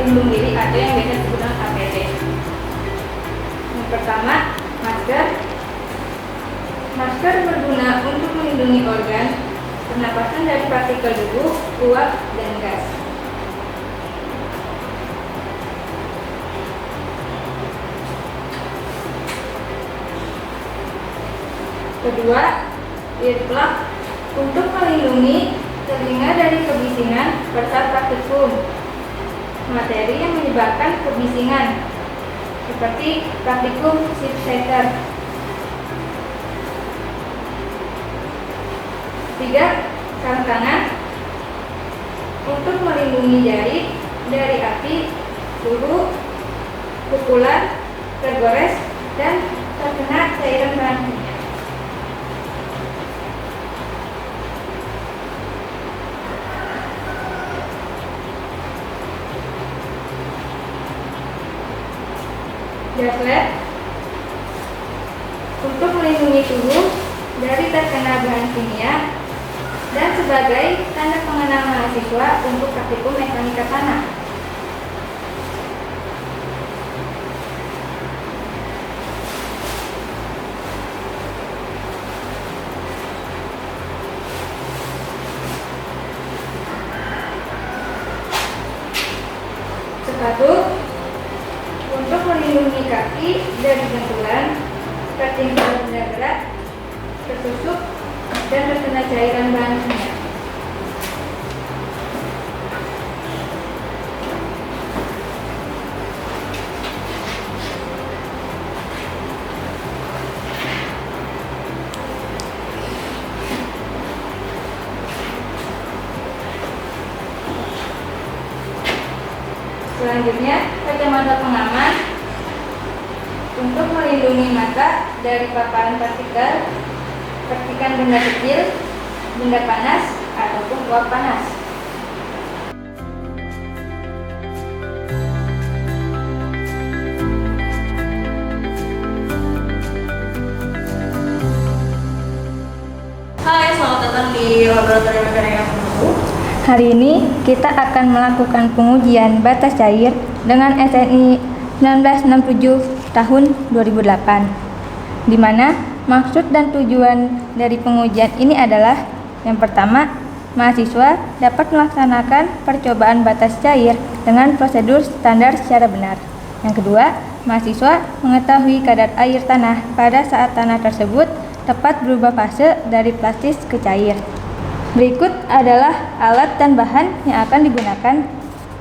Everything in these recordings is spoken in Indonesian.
pelindung diri atau yang biasa disebut dengan APD. Yang pertama, masker. Masker berguna untuk melindungi organ pernapasan dari partikel debu, uap, dan gas. Kedua, earplug untuk melindungi telinga dari kebisingan serta partikel materi yang menyebabkan kebisingan seperti partikel shifter. Tiga, sarung tangan untuk melindungi jari dari api, suhu, pukulan, tergores, dan terkena cairan bahan kimia. Jaslet untuk melindungi tubuh dari terkena bahan kimia dan sebagai tanda pengenal mahasiswa untuk praktikum mekanika tanah. Sepatu untuk melindungi kaki dari benturan, tertimpa benda berat, tertusuk, dan terkena cairan bahan kimia. Selanjutnya, kacamata pengaman untuk melindungi mata dari paparan partikel, percikan benda kecil, benda panas, ataupun uap panas. Hai, selamat datang di Laboratorium Mekanika Penuh. Hari ini kita akan melakukan pengujian batas cair dengan SNI 1967 tahun 2008, di mana maksud dan tujuan dari pengujian ini adalah yang pertama, mahasiswa dapat melaksanakan percobaan batas cair dengan prosedur standar secara benar. Yang kedua, mahasiswa mengetahui kadar air tanah pada saat tanah tersebut tepat berubah fase dari plastis ke cair. Berikut adalah alat dan bahan yang akan digunakan.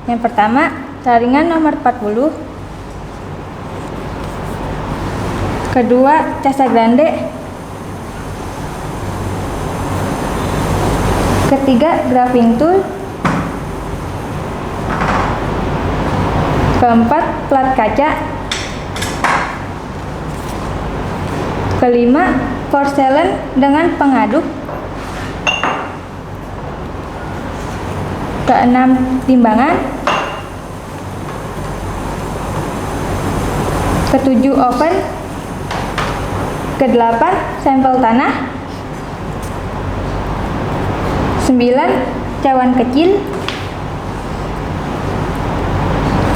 Yang pertama, saringan nomor 40. Kedua, casa grande. Ketiga, graphing tool. Keempat, plat kaca. Kelima, porselen dengan pengaduk. Keenam, timbangan. Ketujuh, oven. Kedelapan, sampel tanah. 9, cawan kecil.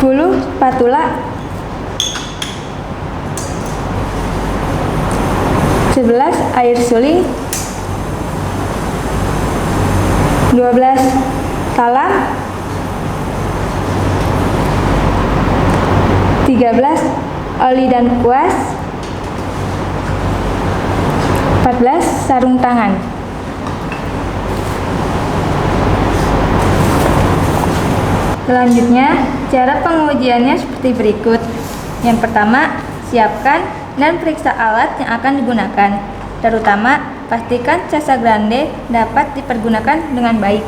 10, spatula. 11, air suling. 12, talam. 13, oli dan kuas. 14, sarung tangan. Selanjutnya, cara pengujiannya seperti berikut. Yang pertama, siapkan dan periksa alat yang akan digunakan. Terutama, pastikan casa grande dapat dipergunakan dengan baik.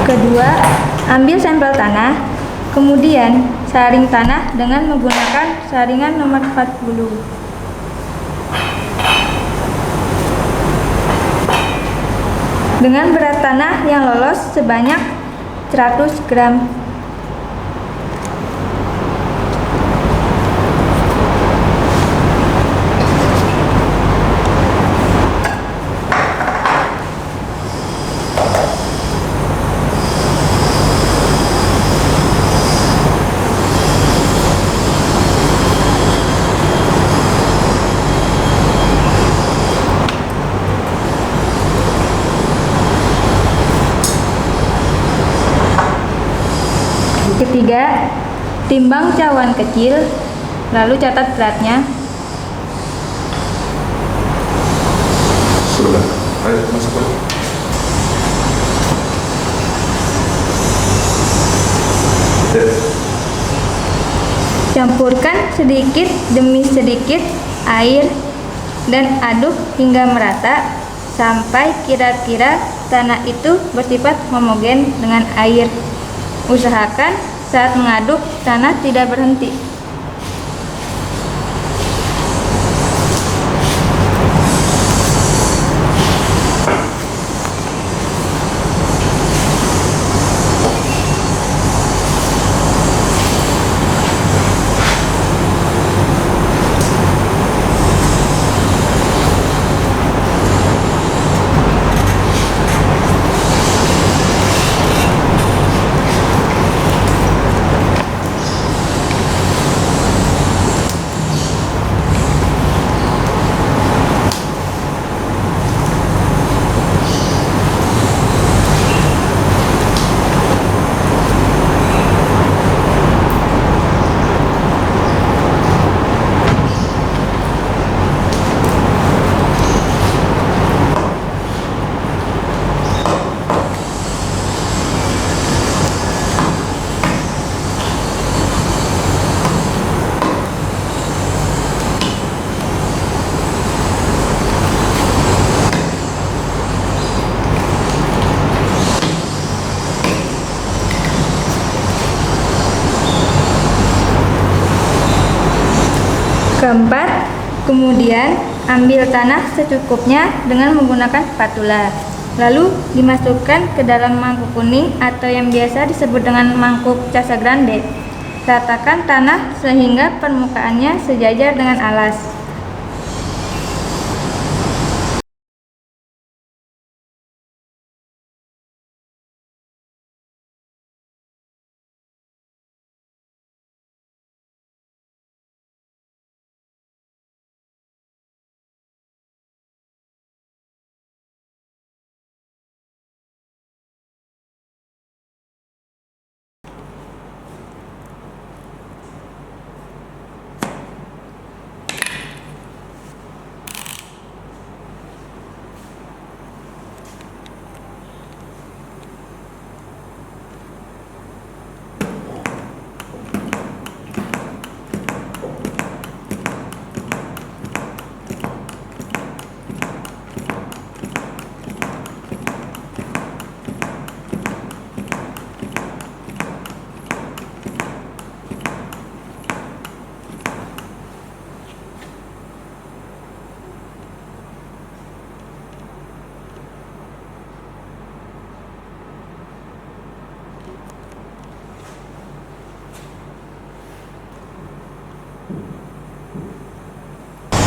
Kedua, ambil sampel tanah, kemudian saring tanah dengan menggunakan saringan nomor 40. Dengan berat tanah yang lolos sebanyak 100 gram. Timbang cawan kecil, lalu catat beratnya. Sudah. Ayo masuk lagi. Campurkan sedikit demi sedikit air dan aduk hingga merata sampai kira-kira tanah itu bersifat homogen dengan air. Usahakan saat mengaduk tanah tidak berhenti. Keempat, kemudian ambil tanah secukupnya dengan menggunakan spatula. Lalu dimasukkan ke dalam mangkuk kuning atau yang biasa disebut dengan mangkuk casa grande. Ratakan tanah sehingga permukaannya sejajar dengan alas.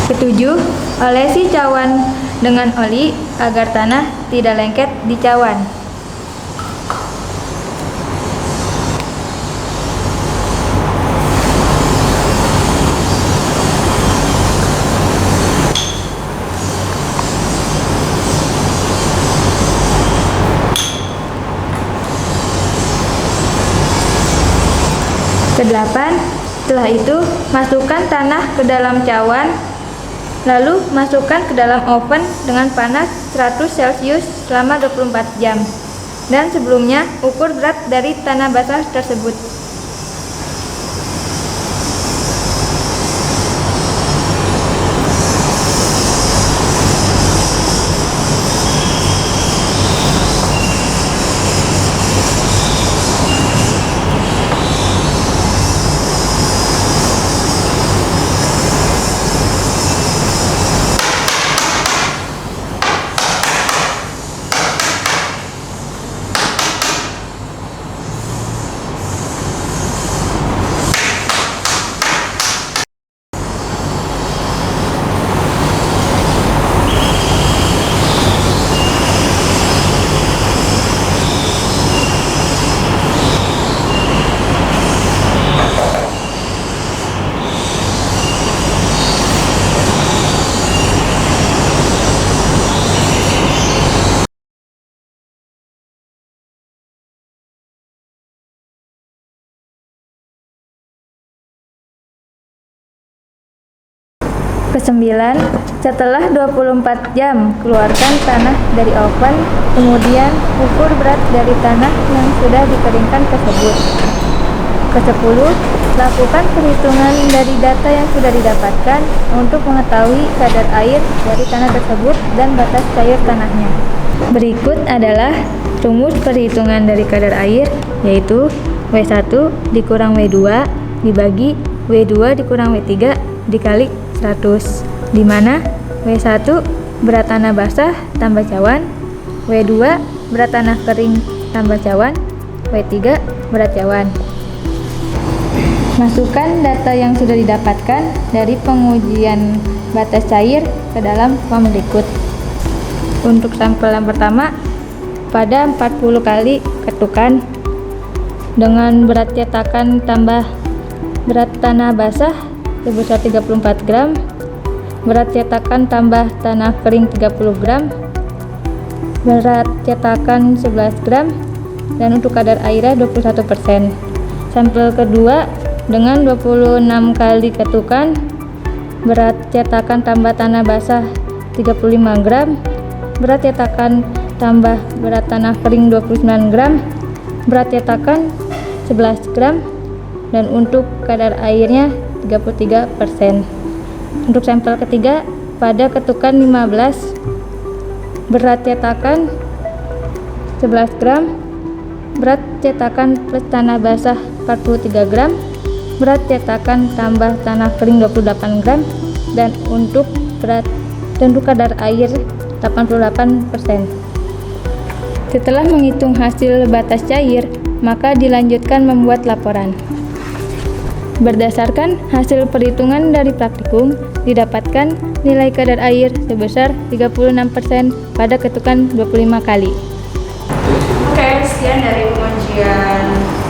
Ketujuh, olesi cawan dengan oli agar tanah tidak lengket di cawan. Kedelapan, setelah itu masukkan tanah ke dalam cawan. Lalu masukkan ke dalam oven dengan panas 100 Celcius selama 24 jam. Dan sebelumnya ukur berat dari tanah basah tersebut. Kesembilan, setelah 24 jam, keluarkan tanah dari oven, kemudian ukur berat dari tanah yang sudah dikeringkan tersebut. Kesepuluh, lakukan perhitungan dari data yang sudah didapatkan untuk mengetahui kadar air dari tanah tersebut dan batas cair tanahnya. Berikut adalah rumus perhitungan dari kadar air, yaitu W1 dikurang W2 dibagi W2 dikurang W3 dikali 100, di mana W1 berat tanah basah tambah cawan, W2 berat tanah kering tambah cawan, W3 berat cawan. Masukkan data yang sudah didapatkan dari pengujian batas cair ke dalam form berikut. Untuk sampel yang pertama, pada 40 kali ketukan dengan berat cetakan tambah berat tanah basah sebesar 34 gram, berat cetakan tambah tanah kering 30 gram, berat cetakan 11 gram, dan untuk kadar airnya 21%. Sampel kedua dengan 26 kali ketukan, berat cetakan tambah tanah basah 35 gram, berat cetakan tambah berat tanah kering 29 gram, berat cetakan 11 gram, dan untuk kadar airnya 33%. Untuk sampel ketiga, pada ketukan 15, berat cetakan 11 gram, berat cetakan plus tanah basah 43 gram, berat cetakan tambah tanah kering 28 gram, dan untuk kadar air 88%. Setelah menghitung hasil batas cair, maka dilanjutkan membuat laporan. Berdasarkan hasil perhitungan dari praktikum, didapatkan nilai kadar air sebesar 36% pada ketukan 25 kali. Oke, sekian dari pengujian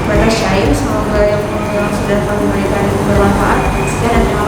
batas cair. Semoga yang sudah kami berikan bermanfaat. Sekian dan terima kasih.